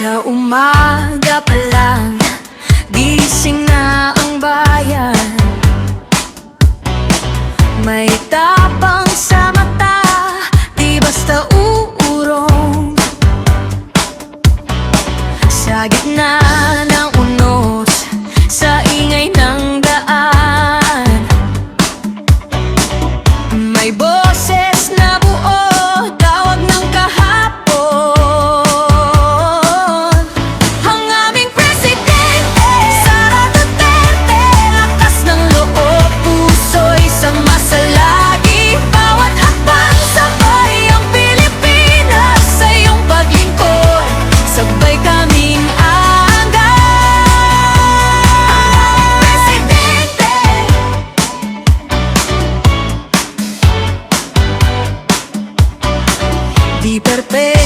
Sa umaga pa lang, gising na ang bayan. May tapang sa mata, di basta uurong. Sa gitna ng unos, sa ingay ng daan, may boses na buo, tawag ng kahapon. Ang aming presidente, Sara Duterte, lakas ng loob, puso'y samasalagi. Bawat hakbang sabay ang Pilipinas sa iyong paglingkod, sabay kaming presidente. Di perfecto